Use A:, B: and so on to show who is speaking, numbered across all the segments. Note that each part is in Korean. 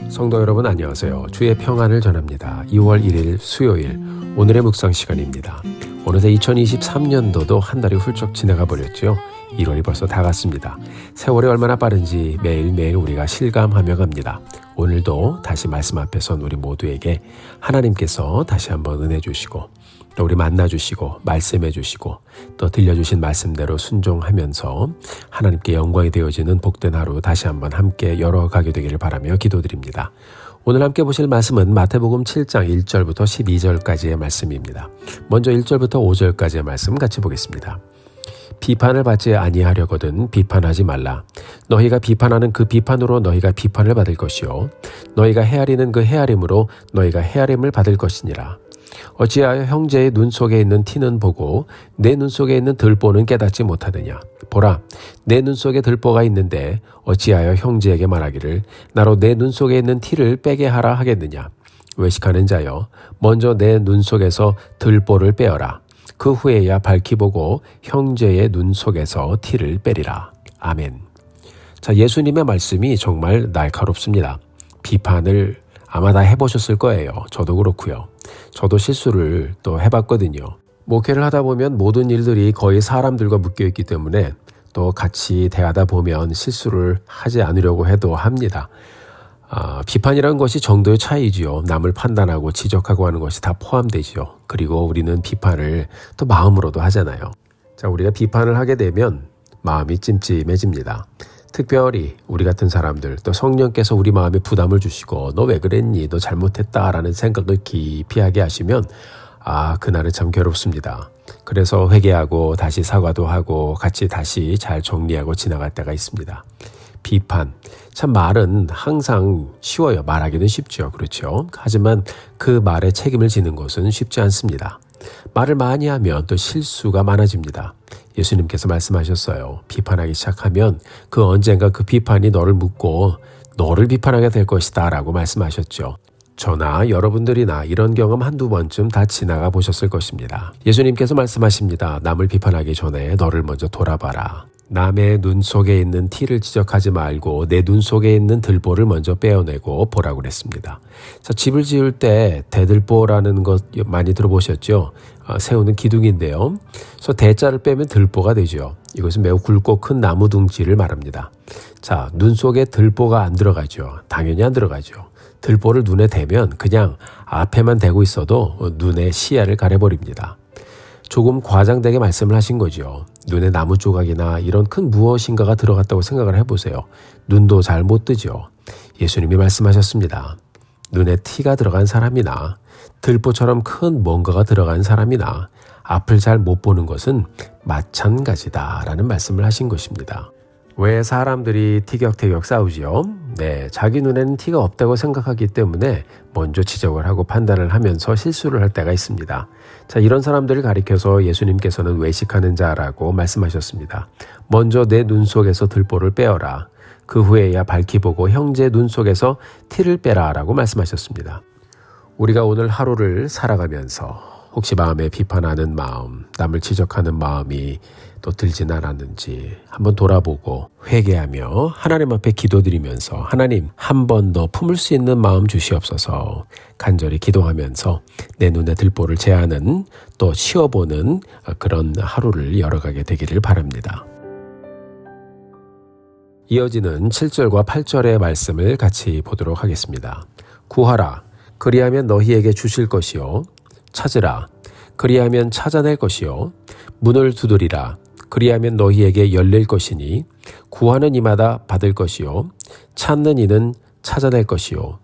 A: 성도 여러분 안녕하세요. 주의 평안을 전합니다. 2월 1일 수요일 오늘의 묵상 시간입니다. 어느새 2023년도도 한 달이 훌쩍 지나가 버렸죠. 1월이 벌써 다 갔습니다. 세월이 얼마나 빠른지 매일매일 우리가 실감하며 갑니다. 오늘도 다시 말씀 앞에 선 우리 모두에게 하나님께서 다시 한번 은혜 주시고 또 우리 만나주시고 말씀해 주시고 또 들려주신 말씀대로 순종하면서 하나님께 영광이 되어지는 복된 하루 다시 한번 함께 열어가게 되기를 바라며 기도드립니다. 오늘 함께 보실 말씀은 마태복음 7장 1절부터 12절까지의 말씀입니다. 먼저 1절부터 5절까지의 말씀 같이 보겠습니다. 비판을 받지 아니하려거든 비판하지 말라. 너희가 비판하는 그 비판으로 너희가 비판을 받을 것이요 너희가 헤아리는 그 헤아림으로 너희가 헤아림을 받을 것이니라. 어찌하여 형제의 눈 속에 있는 티는 보고 내 눈 속에 있는 들보는 깨닫지 못하느냐. 보라, 내 눈 속에 들보가 있는데 어찌하여 형제에게 말하기를 나로 내 눈 속에 있는 티를 빼게 하라 하겠느냐. 외식하는 자여, 먼저 내 눈 속에서 들보를 빼어라. 그 후에야 밝히 보고 형제의 눈 속에서 티를 빼리라. 아멘. 자, 예수님의 말씀이 정말 날카롭습니다. 비판을 아마 다 해보셨을 거예요. 저도 그렇고요. 저도 실수를 또 해봤거든요. 목회를 하다 보면 모든 일들이 거의 사람들과 묶여있기 때문에 또 같이 대하다 보면 실수를 하지 않으려고 해도 합니다. 비판이라는 것이 정도의 차이지요. 남을 판단하고 지적하고 하는 것이 다 포함되지요. 그리고 우리는 비판을 또 마음으로도 하잖아요. 자, 우리가 비판을 하게 되면 마음이 찜찜해집니다. 특별히 우리 같은 사람들 또 성령께서 우리 마음에 부담을 주시고 너 왜 그랬니? 너 잘못했다라는 생각을 깊이 하게 하시면 그날은 참 괴롭습니다. 그래서 회개하고 다시 사과도 하고 같이 다시 잘 정리하고 지나갈 때가 있습니다. 비판. 참 말은 항상 쉬워요. 말하기는 쉽죠. 그렇죠. 하지만 그 말에 책임을 지는 것은 쉽지 않습니다. 말을 많이 하면 또 실수가 많아집니다. 예수님께서 말씀하셨어요. 비판하기 시작하면 그 언젠가 그 비판이 너를 묻고 너를 비판하게 될 것이다 라고 말씀하셨죠. 저나 여러분들이나 이런 경험 한두 번쯤 다 지나가 보셨을 것입니다. 예수님께서 말씀하십니다. 남을 비판하기 전에 너를 먼저 돌아봐라. 남의 눈 속에 있는 티를 지적하지 말고 내 눈 속에 있는 들보를 먼저 빼어내고 보라고 그랬습니다. 자, 집을 지을 때 대들보라는 것 많이 들어보셨죠? 세우는 기둥인데요. 그래서 대자를 빼면 들보가 되죠. 이것은 매우 굵고 큰 나무 둥지를 말합니다. 자, 눈 속에 들보가 안 들어가죠. 당연히 안 들어가죠. 들보를 눈에 대면 그냥 앞에만 대고 있어도 눈의 시야를 가려버립니다. 조금 과장되게 말씀을 하신 거죠. 눈에 나무 조각이나 이런 큰 무엇인가가 들어갔다고 생각을 해보세요. 눈도 잘 못 뜨죠. 예수님이 말씀하셨습니다. 눈에 티가 들어간 사람이나 들보처럼 큰 뭔가가 들어간 사람이나 앞을 잘 못 보는 것은 마찬가지다라는 말씀을 하신 것입니다. 왜 사람들이 티격태격 싸우지요? 네, 자기 눈에는 티가 없다고 생각하기 때문에 먼저 지적을 하고 판단을 하면서 실수를 할 때가 있습니다. 자, 이런 사람들을 가리켜서 예수님께서는 외식하는 자라고 말씀하셨습니다. 먼저 내 눈 속에서 들보를 빼어라. 그 후에야 밝히 보고 형제의 눈 속에서 티를 빼라 라고 말씀하셨습니다. 우리가 오늘 하루를 살아가면서 혹시 마음에 비판하는 마음, 남을 지적하는 마음이 또 들진 않았는지 한번 돌아보고 회개하며 하나님 앞에 기도드리면서 하나님 한 번 더 품을 수 있는 마음 주시옵소서 간절히 기도하면서 내 눈에 들보를 제하는 또 치워보는 그런 하루를 열어가게 되기를 바랍니다. 이어지는 7절과 8절의 말씀을 같이 보도록 하겠습니다. 구하라, 그리하면 너희에게 주실 것이요. 찾으라, 그리하면 찾아낼 것이요. 문을 두드리라, 그리하면 너희에게 열릴 것이니 구하는 이마다 받을 것이요. 찾는 이는 찾아낼 것이요.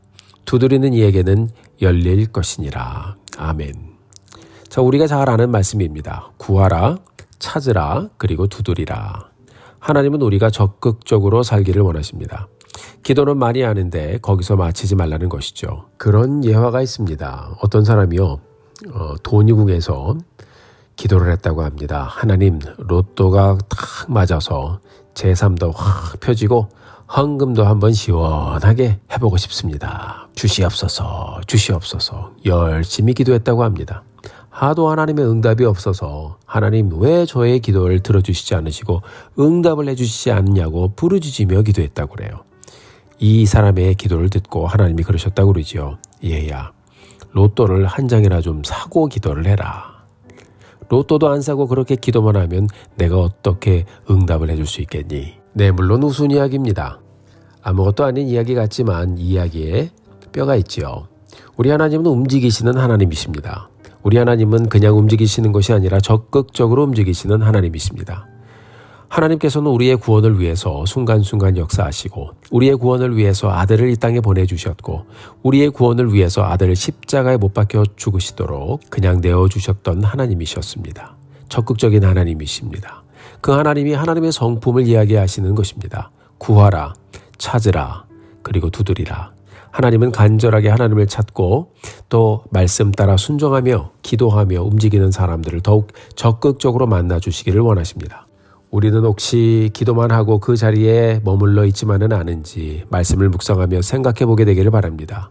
A: 두드리는 이에게는 열릴 것이니라. 아멘. 자, 우리가 잘 아는 말씀입니다. 구하라, 찾으라, 그리고 두드리라. 하나님은 우리가 적극적으로 살기를 원하십니다. 기도는 많이 하는데 거기서 마치지 말라는 것이죠. 그런 예화가 있습니다. 어떤 사람이요. 돈이국에서 기도를 했다고 합니다. 하나님, 로또가 탁 맞아서 제 삶도 확 펴지고 헌금도 한번 시원하게 해보고 싶습니다. 주시옵소서, 주시옵소서. 열심히 기도했다고 합니다. 하도 하나님의 응답이 없어서 하나님 왜 저의 기도를 들어주시지 않으시고 응답을 해주시지 않느냐고 부르짖으며 기도했다고 그래요. 이 사람의 기도를 듣고 하나님이 그러셨다고 그러지요. 얘야, 로또를 한 장이나 좀 사고 기도를 해라. 로또도 안 사고 그렇게 기도만 하면 내가 어떻게 응답을 해줄 수 있겠니? 네, 물론 우스운 이야기입니다. 아무것도 아닌 이야기 같지만 이 이야기에 뼈가 있지요. 우리 하나님은 움직이시는 하나님이십니다. 우리 하나님은 그냥 움직이시는 것이 아니라 적극적으로 움직이시는 하나님이십니다. 하나님께서는 우리의 구원을 위해서 순간순간 역사하시고 우리의 구원을 위해서 아들을 이 땅에 보내주셨고 우리의 구원을 위해서 아들을 십자가에 못 박혀 죽으시도록 그냥 내어주셨던 하나님이셨습니다. 적극적인 하나님이십니다. 그 하나님이 하나님의 성품을 이야기하시는 것입니다. 구하라, 찾으라, 그리고 두드리라. 하나님은 간절하게 하나님을 찾고 또 말씀 따라 순종하며 기도하며 움직이는 사람들을 더욱 적극적으로 만나주시기를 원하십니다. 우리는 혹시 기도만 하고 그 자리에 머물러 있지만은 않은지 말씀을 묵상하며 생각해 보게 되기를 바랍니다.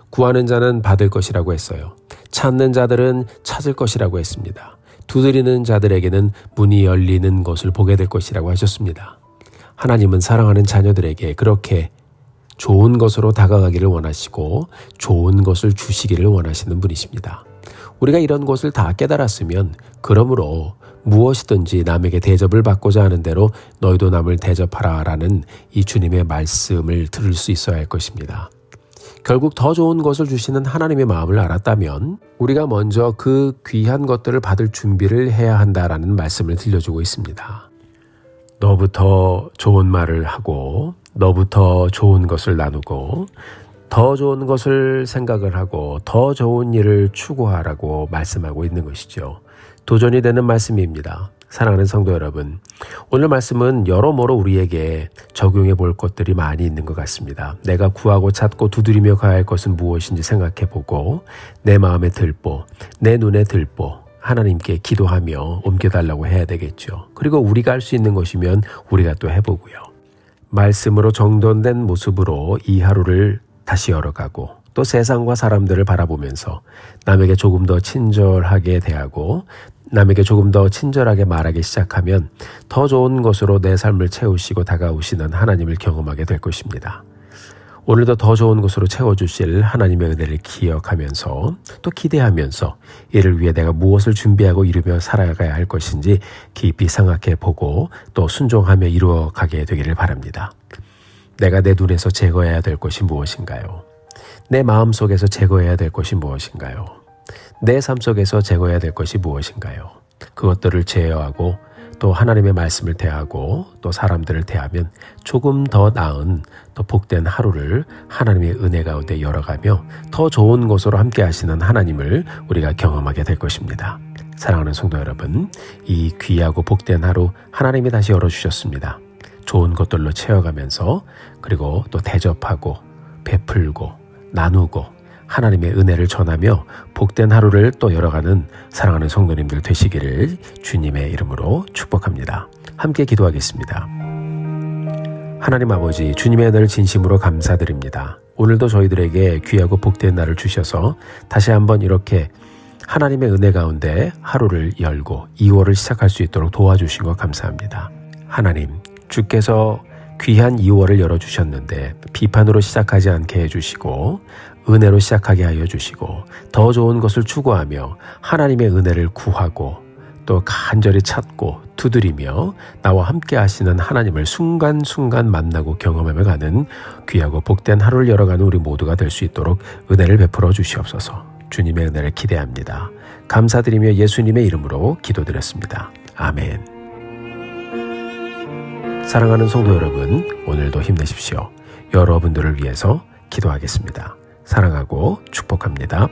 A: 구하는 자는 받을 것이라고 했어요. 찾는 자들은 찾을 것이라고 했습니다. 두드리는 자들에게는 문이 열리는 것을 보게 될 것이라고 하셨습니다. 하나님은 사랑하는 자녀들에게 그렇게 좋은 것으로 다가가기를 원하시고 좋은 것을 주시기를 원하시는 분이십니다. 우리가 이런 것을 다 깨달았으면 그러므로 무엇이든지 남에게 대접을 받고자 하는 대로 너희도 남을 대접하라라는 이 주님의 말씀을 들을 수 있어야 할 것입니다. 결국 더 좋은 것을 주시는 하나님의 마음을 알았다면 우리가 먼저 그 귀한 것들을 받을 준비를 해야 한다라는 말씀을 들려주고 있습니다. 너부터 좋은 말을 하고 너부터 좋은 것을 나누고 더 좋은 것을 생각을 하고 더 좋은 일을 추구하라고 말씀하고 있는 것이죠. 도전이 되는 말씀입니다. 사랑하는 성도 여러분, 오늘 말씀은 여러모로 우리에게 적용해 볼 것들이 많이 있는 것 같습니다. 내가 구하고 찾고 두드리며 가야 할 것은 무엇인지 생각해 보고 내 마음에 들보, 내 눈에 들보 하나님께 기도하며 옮겨달라고 해야 되겠죠. 그리고 우리가 할 수 있는 것이면 우리가 또 해보고요. 말씀으로 정돈된 모습으로 이 하루를 다시 열어가고 또 세상과 사람들을 바라보면서 남에게 조금 더 친절하게 대하고 남에게 조금 더 친절하게 말하기 시작하면 더 좋은 것으로 내 삶을 채우시고 다가오시는 하나님을 경험하게 될 것입니다. 오늘도 더 좋은 것으로 채워주실 하나님의 은혜를 기억하면서 또 기대하면서 이를 위해 내가 무엇을 준비하고 이루며 살아가야 할 것인지 깊이 생각해 보고 또 순종하며 이루어가게 되기를 바랍니다. 내가 내 눈에서 제거해야 될 것이 무엇인가요? 내 마음속에서 제거해야 될 것이 무엇인가요? 내 삶 속에서 제거해야 될 것이 무엇인가요? 그것들을 제어하고 또 하나님의 말씀을 대하고 또 사람들을 대하면 조금 더 나은 또 복된 하루를 하나님의 은혜 가운데 열어가며 더 좋은 것으로 함께 하시는 하나님을 우리가 경험하게 될 것입니다. 사랑하는 성도 여러분, 이 귀하고 복된 하루 하나님이 다시 열어주셨습니다. 좋은 것들로 채워가면서 그리고 또 대접하고 베풀고 나누고 하나님의 은혜를 전하며 복된 하루를 또 열어가는 사랑하는 성도님들 되시기를 주님의 이름으로 축복합니다. 함께 기도하겠습니다. 하나님 아버지, 주님의 은혜를 진심으로 감사드립니다. 오늘도 저희들에게 귀하고 복된 날을 주셔서 다시 한번 이렇게 하나님의 은혜 가운데 하루를 열고 2월을 시작할 수 있도록 도와주신 것 감사합니다. 하나님, 주께서 귀한 2월을 열어주셨는데 비판으로 시작하지 않게 해주시고 은혜로 시작하게 하여 주시고 더 좋은 것을 추구하며 하나님의 은혜를 구하고 또 간절히 찾고 두드리며 나와 함께 하시는 하나님을 순간순간 만나고 경험하며 가는 귀하고 복된 하루를 열어가는 우리 모두가 될 수 있도록 은혜를 베풀어 주시옵소서. 주님의 은혜를 기대합니다. 감사드리며 예수님의 이름으로 기도드렸습니다. 아멘. 사랑하는 성도 여러분, 오늘도 힘내십시오. 여러분들을 위해서 기도하겠습니다. 사랑하고 축복합니다.